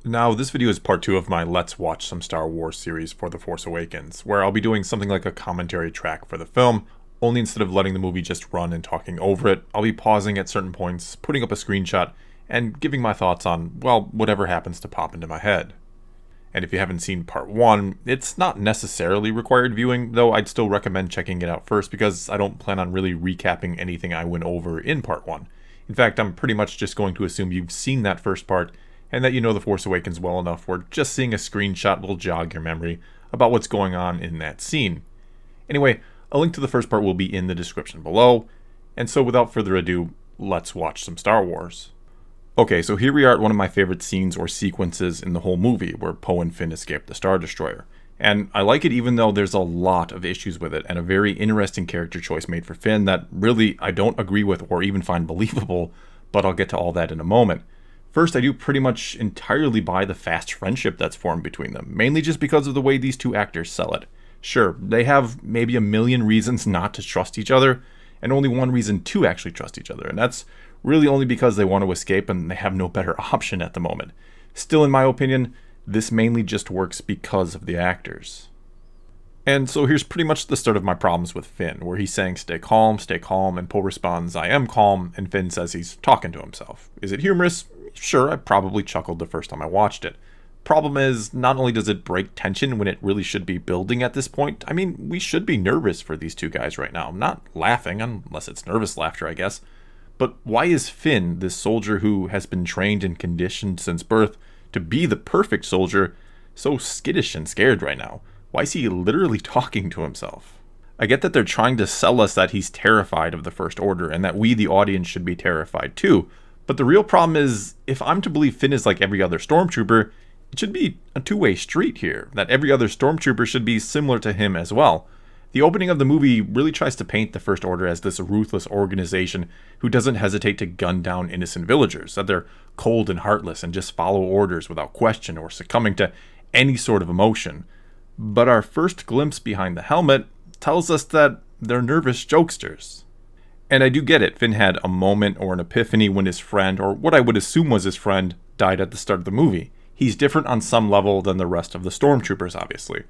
Now, this video is part 2 of my Let's Watch Some Star Wars series for The Force Awakens, where I'll be doing something like a commentary track for the film, only instead of letting the movie just run and talking over it, I'll be pausing at certain points, putting up a screenshot, and giving my thoughts on, well, whatever happens to pop into my head. And if you haven't seen part 1, it's not necessarily required viewing, though I'd still recommend checking it out first because I don't plan on really recapping anything I went over in part 1. In fact, I'm pretty much just going to assume you've seen that first part, and that you know The Force Awakens well enough where just seeing a screenshot will jog your memory about what's going on in that scene. Anyway, a link to the first part will be in the description below, and so without further ado, let's watch some Star Wars. Okay, so here we are at one of my favorite scenes or sequences in the whole movie, where Poe and Finn escape the Star Destroyer. And I like it even though there's a lot of issues with it, and a very interesting character choice made for Finn that really I don't agree with or even find believable, but I'll get to all that in a moment. First, I do pretty much entirely buy the fast friendship that's formed between them, mainly just because of the way these two actors sell it. Sure, they have maybe a million reasons not to trust each other, and only one reason to actually trust each other, and that's really only because they want to escape and they have no better option at the moment. Still, in my opinion, this mainly just works because of the actors. And so here's pretty much the start of my problems with Finn, where he's saying stay calm, and Poe responds, I am calm, and Finn says he's talking to himself. Is it humorous? Sure, I probably chuckled the first time I watched it. Problem is, not only does it break tension when it really should be building at this point, I mean, we should be nervous for these two guys right now. Not laughing, unless it's nervous laughter, I guess. But why is Finn, this soldier who has been trained and conditioned since birth to be the perfect soldier, so skittish and scared right now? Why is he literally talking to himself? I get that they're trying to sell us that he's terrified of the First Order and that we, the audience, should be terrified too. But the real problem is, if I'm to believe Finn is like every other stormtrooper, it should be a two-way street here, that every other stormtrooper should be similar to him as well. The opening of the movie really tries to paint the First Order as this ruthless organization who doesn't hesitate to gun down innocent villagers, that they're cold and heartless and just follow orders without question or succumbing to any sort of emotion. But our first glimpse behind the helmet tells us that they're nervous jokesters. And I do get it, Finn had a moment or an epiphany when his friend, or what I would assume was his friend, died at the start of the movie. He's different on some level than the rest of the stormtroopers, obviously.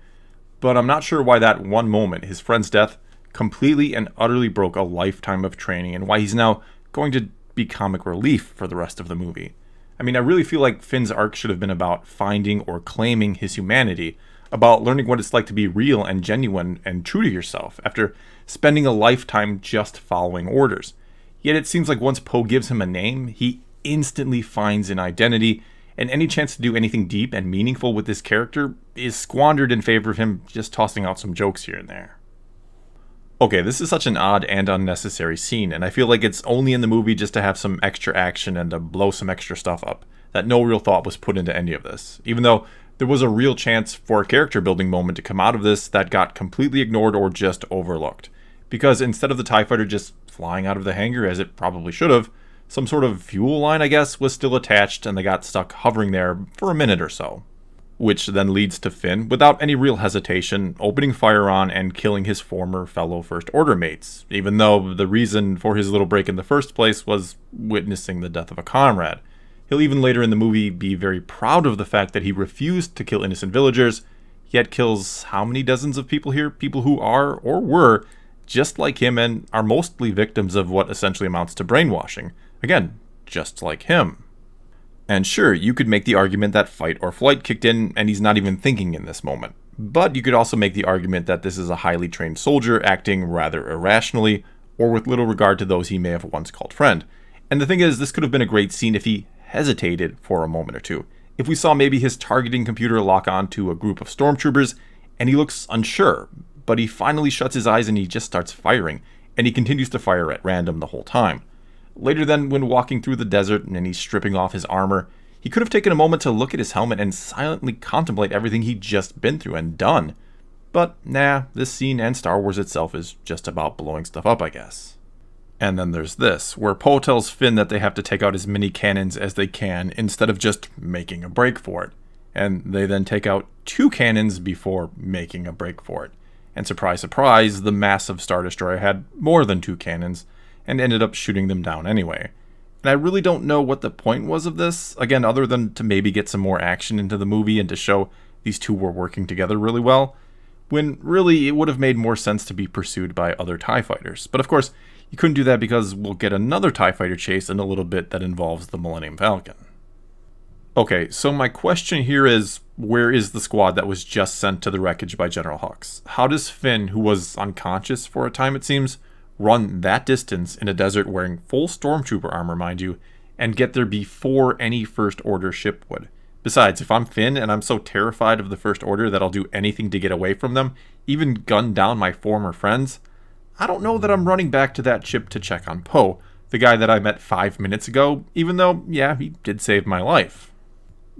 But I'm not sure why that one moment, his friend's death, completely and utterly broke a lifetime of training and why he's now going to be comic relief for the rest of the movie. I mean, I really feel like Finn's arc should have been about finding or claiming his humanity, about learning what it's like to be real and genuine and true to yourself after spending a lifetime just following orders. Yet it seems like once Poe gives him a name, he instantly finds an identity, and any chance to do anything deep and meaningful with this character is squandered in favor of him just tossing out some jokes here and there. Okay, this is such an odd and unnecessary scene, and I feel like it's only in the movie just to have some extra action and to blow some extra stuff up, that no real thought was put into any of this, even though there was a real chance for a character building moment to come out of this that got completely ignored or just overlooked. Because instead of the TIE fighter just flying out of the hangar as it probably should have, some sort of fuel line, I guess, was still attached and they got stuck hovering there for a minute or so. Which then leads to Finn, without any real hesitation, opening fire on and killing his former fellow First Order mates, even though the reason for his little break in the first place was witnessing the death of a comrade. He'll even later in the movie be very proud of the fact that he refused to kill innocent villagers, yet kills how many dozens of people here? People who are, or were, just like him and are mostly victims of what essentially amounts to brainwashing. Again, just like him. And sure, you could make the argument that fight or flight kicked in and he's not even thinking in this moment. But you could also make the argument that this is a highly trained soldier acting rather irrationally, or with little regard to those he may have once called friend. And the thing is, this could have been a great scene if he hesitated for a moment or two. If we saw maybe his targeting computer lock on to a group of stormtroopers and he looks unsure, but he finally shuts his eyes and he just starts firing, and he continues to fire at random the whole time. Later then, when walking through the desert and he's stripping off his armor, he could have taken a moment to look at his helmet and silently contemplate everything he'd just been through and done. But nah, this scene and Star Wars itself is just about blowing stuff up, I guess. And then there's this, where Poe tells Finn that they have to take out as many cannons as they can instead of just making a break for it. And they then take out 2 cannons before making a break for it. And surprise, surprise, the massive Star Destroyer had more than 2 cannons, and ended up shooting them down anyway. And And I really don't know what the point was of this, again, other than to maybe get some more action into the movie and to show these two were working together really well, when really it would have made more sense to be pursued by other TIE fighters. But of course, you couldn't do that because we'll get another TIE fighter chase in a little bit that involves the Millennium Falcon. Okay, so my question here is, where is the squad that was just sent to the wreckage by General Hux? How does Finn, who was unconscious for a time it seems, run that distance in a desert wearing full stormtrooper armor, mind you, and get there before any First Order ship would? Besides, if I'm Finn and I'm so terrified of the First Order that I'll do anything to get away from them, even gun down my former friends, I don't know that I'm running back to that ship to check on Poe, the guy that I met 5 minutes ago, even though, yeah, he did save my life.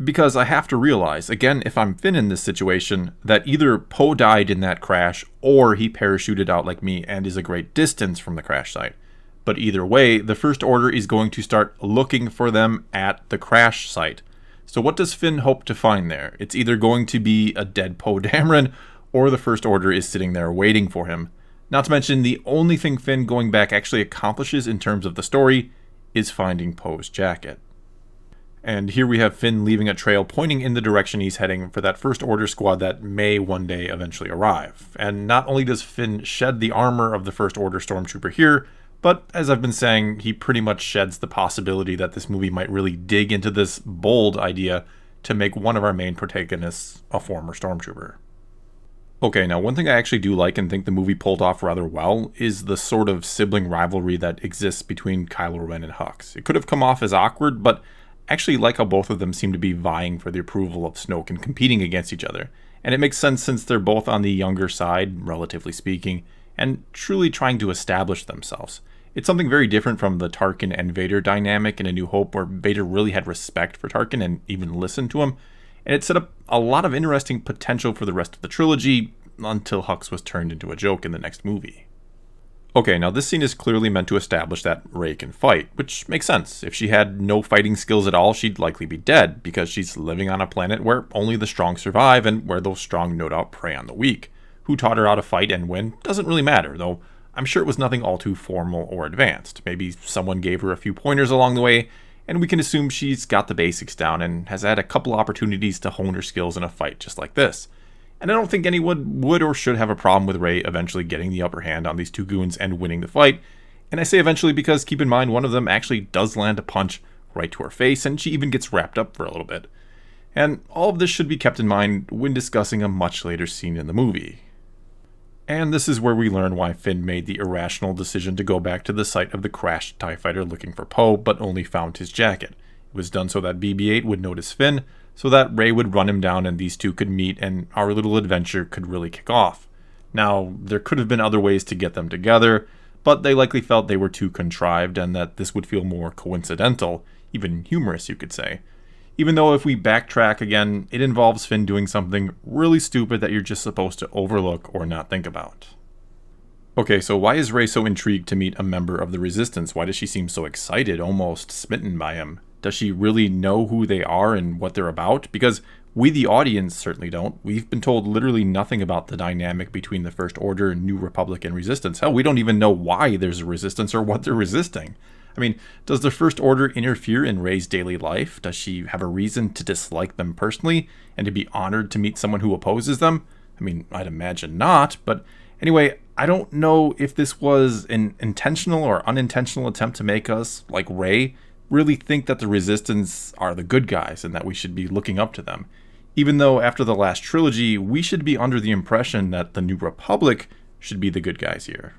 Because I have to realize, again, if I'm Finn in this situation, that either Poe died in that crash or he parachuted out like me and is a great distance from the crash site. But either way, the First Order is going to start looking for them at the crash site. So what does Finn hope to find there? It's either going to be a dead Poe Dameron, or the First Order is sitting there waiting for him. Not to mention, the only thing Finn going back actually accomplishes in terms of the story is finding Poe's jacket. And here we have Finn leaving a trail pointing in the direction he's heading for that First Order squad that may one day eventually arrive. And not only does Finn shed the armor of the First Order stormtrooper here, but as I've been saying, he pretty much sheds the possibility that this movie might really dig into this bold idea to make one of our main protagonists a former stormtrooper. Okay, now one thing I actually do like and think the movie pulled off rather well is the sort of sibling rivalry that exists between Kylo Ren and Hux. It could have come off as awkward, but actually like how both of them seem to be vying for the approval of Snoke and competing against each other. And it makes sense since they're both on the younger side, relatively speaking, and truly trying to establish themselves. It's something very different from the Tarkin and Vader dynamic in A New Hope, where Vader really had respect for Tarkin and even listened to him, and it set up a lot of interesting potential for the rest of the trilogy until Hux was turned into a joke in the next movie. Okay, now this scene is clearly meant to establish that Rey can fight, which makes sense. If she had no fighting skills at all, she'd likely be dead, because she's living on a planet where only the strong survive and where those strong no doubt prey on the weak. Who taught her how to fight and win doesn't really matter, though I'm sure it was nothing all too formal or advanced. Maybe someone gave her a few pointers along the way, and we can assume she's got the basics down and has had a couple opportunities to hone her skills in a fight just like this. And I don't think anyone would or should have a problem with Rey eventually getting the upper hand on these two goons and winning the fight. And I say eventually because keep in mind one of them actually does land a punch right to her face, and she even gets wrapped up for a little bit. And all of this should be kept in mind when discussing a much later scene in the movie. And this is where we learn why Finn made the irrational decision to go back to the site of the crashed TIE fighter looking for Poe, but only found his jacket. It was done so that BB-8 would notice Finn, so that Rey would run him down and these two could meet and our little adventure could really kick off. Now, there could have been other ways to get them together, but they likely felt they were too contrived and that this would feel more coincidental, even humorous you could say. Even though if we backtrack again, it involves Finn doing something really stupid that you're just supposed to overlook or not think about. Okay, so why is Rey so intrigued to meet a member of the Resistance? Why does she seem so excited, almost smitten by him? Does she really know who they are and what they're about? Because we, the audience, certainly don't. We've been told literally nothing about the dynamic between the First Order, New Republic, and Resistance. Hell, we don't even know why there's a Resistance or what they're resisting. I mean, does the First Order interfere in Rey's daily life? Does she have a reason to dislike them personally and to be honored to meet someone who opposes them? I mean, I'd imagine not, but anyway, I don't know if this was an intentional or unintentional attempt to make us, like Rey, really think that the Resistance are the good guys and that we should be looking up to them. Even though after the last trilogy, we should be under the impression that the New Republic should be the good guys here.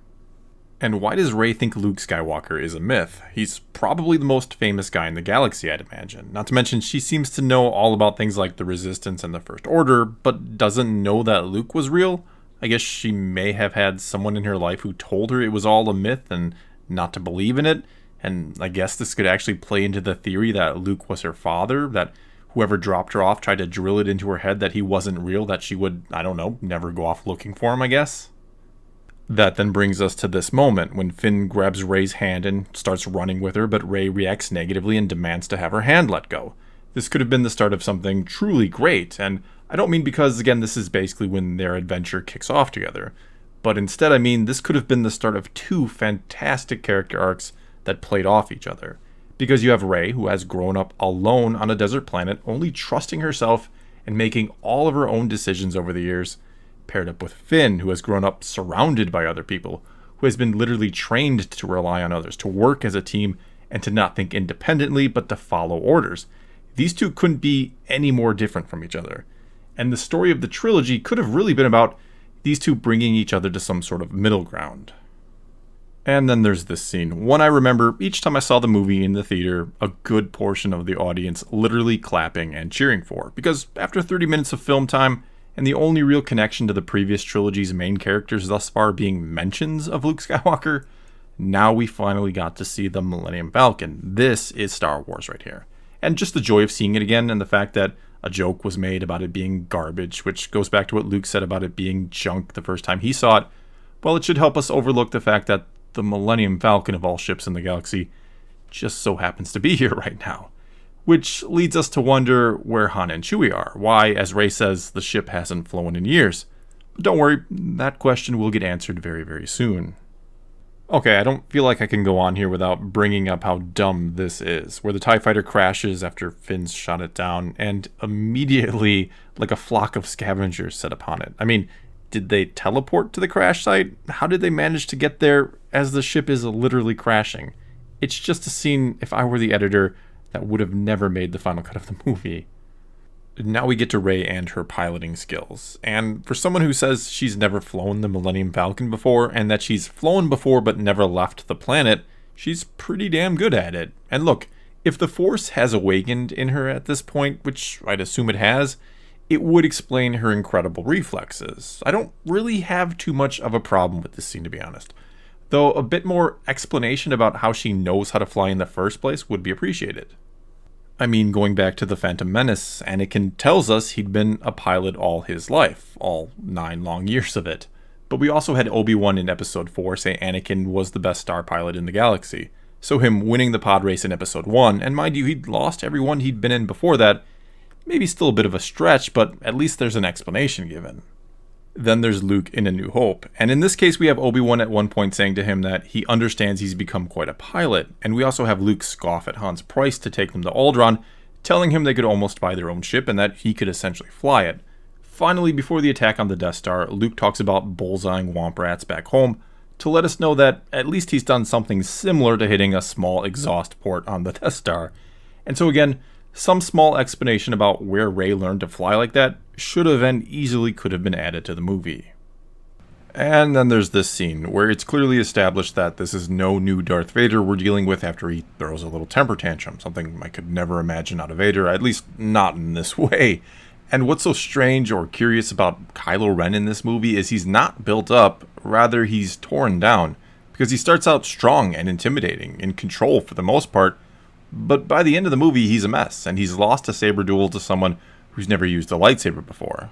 And why does Rey think Luke Skywalker is a myth? He's probably the most famous guy in the galaxy, I'd imagine. Not to mention, she seems to know all about things like the Resistance and the First Order, but doesn't know that Luke was real? I guess she may have had someone in her life who told her it was all a myth and not to believe in it. And I guess this could actually play into the theory that Luke was her father, that whoever dropped her off tried to drill it into her head that he wasn't real, that she would, I don't know, never go off looking for him, I guess. That then brings us to this moment when Finn grabs Rey's hand and starts running with her, but Rey reacts negatively and demands to have her hand let go. This could have been the start of something truly great, and I don't mean because, again, this is basically when their adventure kicks off together, but instead I mean this could have been the start of two fantastic character arcs that played off each other. Because you have Rey, who has grown up alone on a desert planet, only trusting herself and making all of her own decisions over the years, paired up with Finn, who has grown up surrounded by other people, who has been literally trained to rely on others, to work as a team, and to not think independently, but to follow orders. These two couldn't be any more different from each other. And the story of the trilogy could have really been about these two bringing each other to some sort of middle ground. And then there's this scene. One I remember each time I saw the movie in the theater, a good portion of the audience literally clapping and cheering for. Because after 30 minutes of film time, and the only real connection to the previous trilogy's main characters thus far being mentions of Luke Skywalker, now we finally got to see the Millennium Falcon. This is Star Wars right here. And just the joy of seeing it again, and the fact that a joke was made about it being garbage, which goes back to what Luke said about it being junk the first time he saw it. Well, it should help us overlook the fact that the Millennium Falcon of all ships in the galaxy just so happens to be here right now. Which leads us to wonder where Han and Chewie are. Why, as Rey says, the ship hasn't flown in years. But don't worry, that question will get answered very, very soon. Okay, I don't feel like I can go on here without bringing up how dumb this is, where the TIE fighter crashes after Finn's shot it down, and immediately, like a flock of scavengers set upon it. I mean, did they teleport to the crash site? How did they manage to get there as the ship is literally crashing? It's just a scene, if I were the editor, that would have never made the final cut of the movie. Now we get to Rey and her piloting skills. And for someone who says she's never flown the Millennium Falcon before, and that she's flown before but never left the planet, she's pretty damn good at it. And look, if the Force has awakened in her at this point, which I'd assume it has, it would explain her incredible reflexes. I don't really have too much of a problem with this scene, to be honest. Though a bit more explanation about how she knows how to fly in the first place would be appreciated. I mean, going back to The Phantom Menace, Anakin tells us he'd been a pilot all his life, all 9 long years of it. But we also had Obi-Wan in Episode 4 say Anakin was the best star pilot in the galaxy. So him winning the pod race in Episode 1, and mind you, he'd lost everyone he'd been in before that, maybe still a bit of a stretch, but at least there's an explanation given. Then there's Luke in A New Hope, and in this case we have Obi-Wan at one point saying to him that he understands he's become quite a pilot, and we also have Luke scoff at Han's price to take them to Alderaan, telling him they could almost buy their own ship and that he could essentially fly it. Finally, before the attack on the Death Star, Luke talks about bullseyeing Womp Rats back home to let us know that at least he's done something similar to hitting a small exhaust port on the Death Star. And so again, some small explanation about where Rey learned to fly like that should have and easily could have been added to the movie. And then there's this scene where it's clearly established that this is no new Darth Vader we're dealing with after he throws a little temper tantrum, something I could never imagine out of Vader, at least not in this way. And what's so strange or curious about Kylo Ren in this movie is he's not built up, rather he's torn down, because he starts out strong and intimidating, in control for the most part, but by the end of the movie he's a mess, and he's lost a saber duel to someone who's never used a lightsaber before.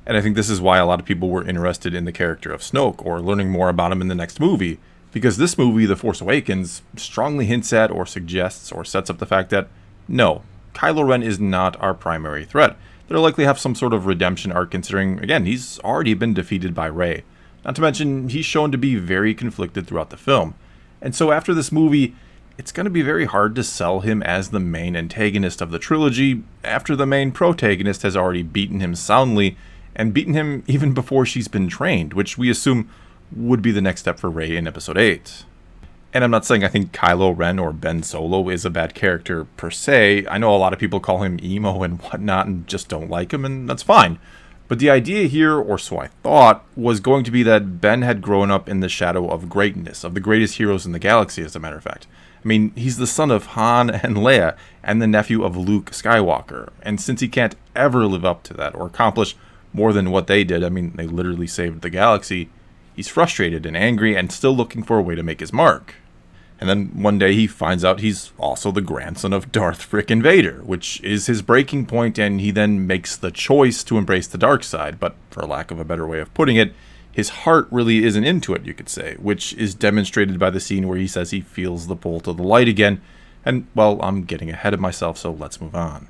And I think this is why a lot of people were interested in the character of Snoke, or learning more about him in the next movie, because this movie, The Force Awakens, strongly hints at or suggests or sets up the fact that, no, Kylo Ren is not our primary threat. They'll likely have some sort of redemption arc considering, again, he's already been defeated by Rey. Not to mention, he's shown to be very conflicted throughout the film. And so after this movie, it's going to be very hard to sell him as the main antagonist of the trilogy after the main protagonist has already beaten him soundly, and beaten him even before she's been trained, which we assume would be the next step for Rey in Episode 8. And I'm not saying I think Kylo Ren or Ben Solo is a bad character per se. I know a lot of people call him emo and whatnot and just don't like him, and that's fine. But the idea here, or so I thought, was going to be that Ben had grown up in the shadow of greatness, of the greatest heroes in the galaxy, as a matter of fact. I mean, he's the son of Han and Leia, and the nephew of Luke Skywalker. And since he can't ever live up to that, or accomplish more than what they did, I mean, they literally saved the galaxy, he's frustrated and angry and still looking for a way to make his mark. And then one day he finds out he's also the grandson of Darth frickin' Vader, which is his breaking point, and he then makes the choice to embrace the dark side, but for lack of a better way of putting it, his heart really isn't into it, you could say, which is demonstrated by the scene where he says he feels the pull to the light again, and, well, I'm getting ahead of myself, so let's move on.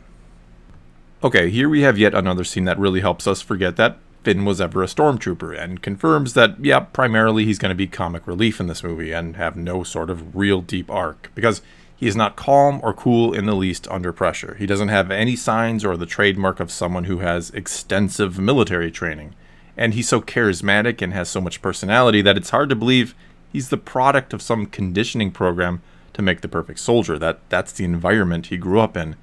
Okay, here we have yet another scene that really helps us forget that Finn was ever a stormtrooper, and confirms that, yeah, primarily he's going to be comic relief in this movie, and have no sort of real deep arc, because He is not calm or cool in the least under pressure. He doesn't have any signs or the trademark of someone who has extensive military training. And he's so charismatic and has so much personality that it's hard to believe he's the product of some conditioning program to make the perfect soldier. That's the environment he grew up in.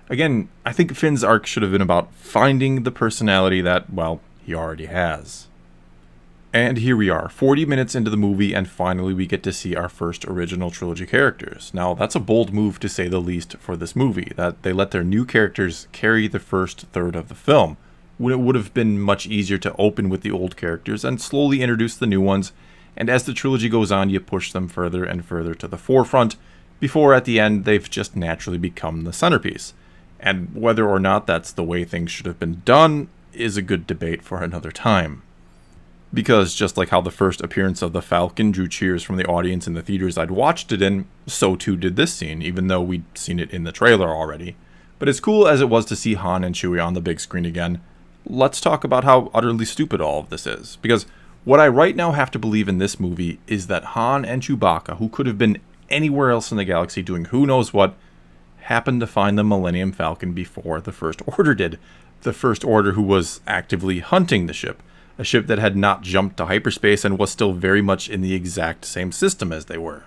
Again, I think Finn's arc should have been about finding the personality that, well, he already has. And here we are, 40 minutes into the movie, and finally we get to see our first original trilogy characters. Now, that's a bold move to say the least for this movie, that they let their new characters carry the first third of the film, when it would have been much easier to open with the old characters and slowly introduce the new ones, and as the trilogy goes on, you push them further and further to the forefront, before at the end they've just naturally become the centerpiece. And whether or not that's the way things should have been done is a good debate for another time. Because just like how the first appearance of the Falcon drew cheers from the audience in the theaters I'd watched it in, so too did this scene, even though we'd seen it in the trailer already. But as cool as it was to see Han and Chewie on the big screen again, let's talk about how utterly stupid all of this is. Because what I right now have to believe in this movie is that Han and Chewbacca, who could have been anywhere else in the galaxy doing who knows what, happened to find the Millennium Falcon before the First Order did. The First Order who was actively hunting the ship. A ship that had not jumped to hyperspace and was still very much in the exact same system as they were.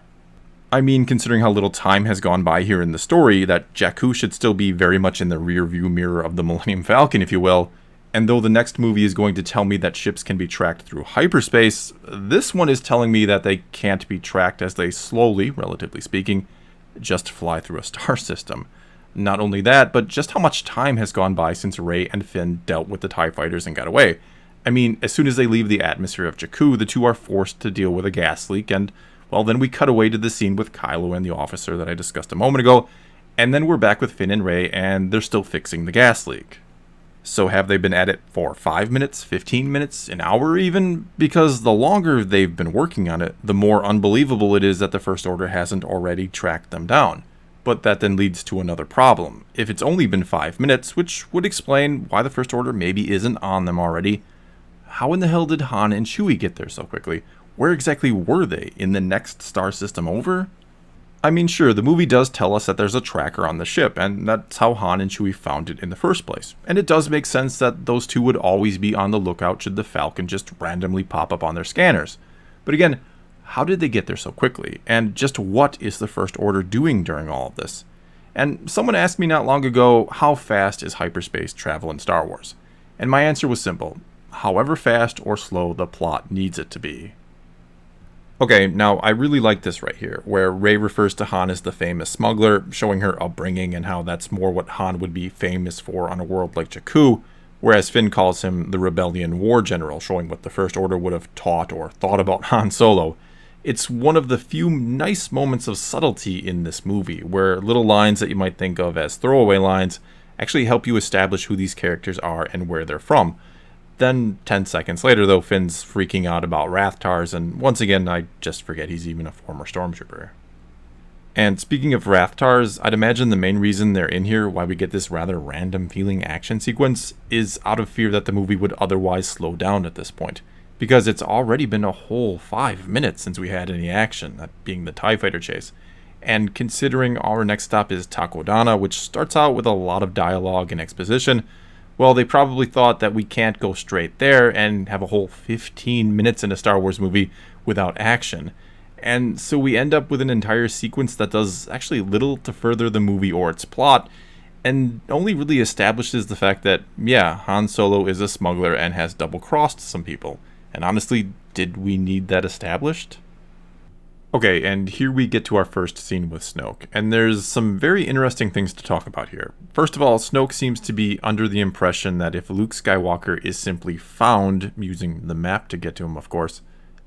I mean, considering how little time has gone by here in the story, that Jakku should still be very much in the rear view mirror of the Millennium Falcon, if you will. And though the next movie is going to tell me that ships can be tracked through hyperspace, this one is telling me that they can't be tracked as they slowly, relatively speaking, just fly through a star system. Not only that, but just how much time has gone by since Rey and Finn dealt with the TIE fighters and got away. I mean, as soon as they leave the atmosphere of Jakku, the two are forced to deal with a gas leak, and, well, then we cut away to the scene with Kylo and the officer that I discussed a moment ago, and then we're back with Finn and Rey, and they're still fixing the gas leak. So have they been at it for 5 minutes, 15 minutes, an hour even? Because the longer they've been working on it, the more unbelievable it is that the First Order hasn't already tracked them down. But that then leads to another problem. If it's only been 5 minutes, which would explain why the First Order maybe isn't on them already, how in the hell did Han and Chewie get there so quickly? Where exactly were they? In the next star system over? I mean, sure, the movie does tell us that there's a tracker on the ship, and that's how Han and Chewie found it in the first place. And it does make sense that those two would always be on the lookout should the Falcon just randomly pop up on their scanners. But again, how did they get there so quickly? And just what is the First Order doing during all of this? And someone asked me not long ago, how fast is hyperspace travel in Star Wars? And my answer was simple. However fast or slow the plot needs it to be. Okay, now I really like this right here, where Rey refers to Han as the famous smuggler, showing her upbringing and how that's more what Han would be famous for on a world like Jakku, whereas Finn calls him the Rebellion War General, showing what the First Order would have taught or thought about Han Solo. It's one of the few nice moments of subtlety in this movie, where little lines that you might think of as throwaway lines actually help you establish who these characters are and where they're from. Then, 10 seconds later, though, Finn's freaking out about Rathtars, and once again, I just forget he's even a former stormtrooper. And speaking of Rathtars, I'd imagine the main reason they're in here, why we get this rather random feeling action sequence, is out of fear that the movie would otherwise slow down at this point. Because it's already been a whole 5 minutes since we had any action, that being the TIE fighter chase. And considering our next stop is Takodana, which starts out with a lot of dialogue and exposition, well, they probably thought that we can't go straight there and have a whole 15 minutes in a Star Wars movie without action. And so we end up with an entire sequence that does actually little to further the movie or its plot, and only really establishes the fact that, yeah, Han Solo is a smuggler and has double-crossed some people. And honestly, did we need that established? Okay, and here we get to our first scene with Snoke, and there's some very interesting things to talk about here. First of all, Snoke seems to be under the impression that if Luke Skywalker is simply found, using the map to get to him of course,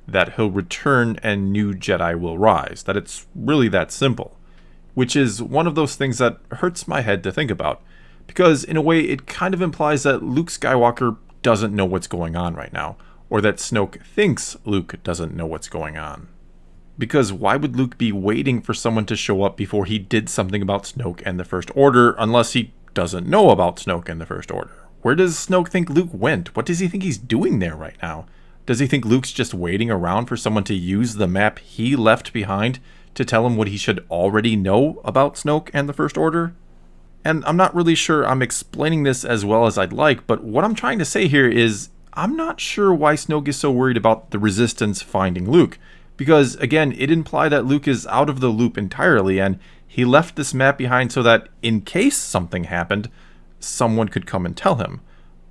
that he'll return and new Jedi will rise, that it's really that simple. Which is one of those things that hurts my head to think about, because in a way it kind of implies that Luke Skywalker doesn't know what's going on right now, or that Snoke thinks Luke doesn't know what's going on. Because why would Luke be waiting for someone to show up before he did something about Snoke and the First Order, unless he doesn't know about Snoke and the First Order? Where does Snoke think Luke went? What does he think he's doing there right now? Does he think Luke's just waiting around for someone to use the map he left behind to tell him what he should already know about Snoke and the First Order? And I'm not really sure I'm explaining this as well as I'd like, but what I'm trying to say here is I'm not sure why Snoke is so worried about the Resistance finding Luke. Because, again, it implied that Luke is out of the loop entirely, and he left this map behind so that, in case something happened, someone could come and tell him.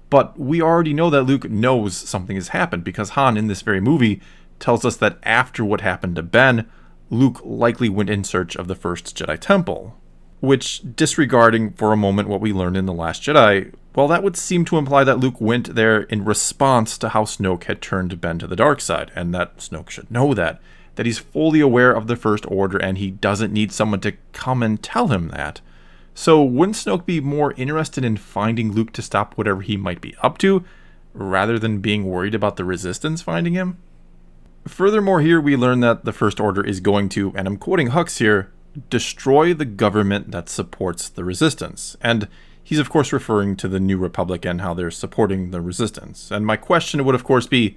But we already know that Luke knows something has happened, because Han, in this very movie, tells us that after what happened to Ben, Luke likely went in search of the first Jedi Temple. Which, disregarding for a moment what we learned in The Last Jedi, well, that would seem to imply that Luke went there in response to how Snoke had turned Ben to the dark side, and that Snoke should know that he's fully aware of the First Order and he doesn't need someone to come and tell him that. So wouldn't Snoke be more interested in finding Luke to stop whatever he might be up to, rather than being worried about the Resistance finding him? Furthermore, here we learn that the First Order is going to, and I'm quoting Hux here, destroy the government that supports the Resistance. And he's of course referring to the New Republic and how they're supporting the Resistance. And my question would of course be,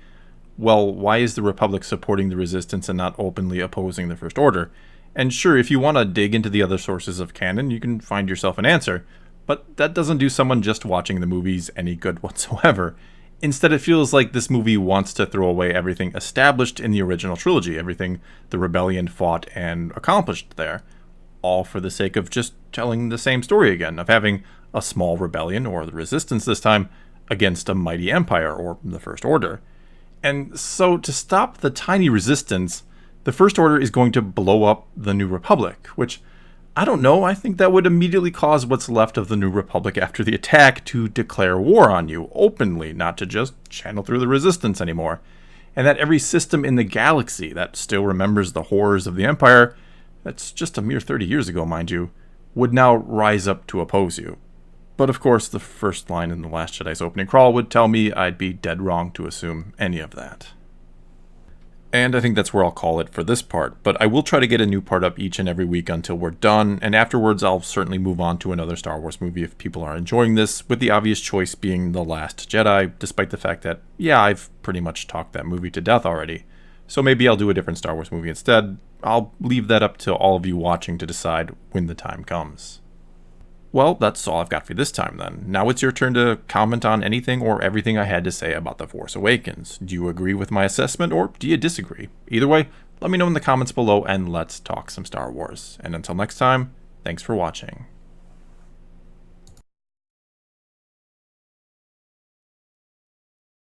well, why is the Republic supporting the Resistance and not openly opposing the First Order? And sure, if you want to dig into the other sources of canon, you can find yourself an answer. But that doesn't do someone just watching the movies any good whatsoever. Instead, it feels like this movie wants to throw away everything established in the original trilogy, everything the rebellion fought and accomplished there, all for the sake of just telling the same story again, of having a small rebellion, or the Resistance this time, against a mighty empire, or the First Order. And so, to stop the tiny Resistance, the First Order is going to blow up the New Republic, which, I don't know, I think that would immediately cause what's left of the New Republic after the attack to declare war on you openly, not to just channel through the Resistance anymore. And that every system in the galaxy that still remembers the horrors of the Empire, that's just a mere 30 years ago, mind you, would now rise up to oppose you. But of course, the first line in The Last Jedi's opening crawl would tell me I'd be dead wrong to assume any of that. And I think that's where I'll call it for this part, but I will try to get a new part up each and every week until we're done, and afterwards I'll certainly move on to another Star Wars movie if people are enjoying this, with the obvious choice being The Last Jedi, despite the fact that, yeah, I've pretty much talked that movie to death already. So maybe I'll do a different Star Wars movie instead. I'll leave that up to all of you watching to decide when the time comes. Well, that's all I've got for you this time then. Now it's your turn to comment on anything or everything I had to say about The Force Awakens. Do you agree with my assessment or do you disagree? Either way, let me know in the comments below and let's talk some Star Wars. And until next time, thanks for watching.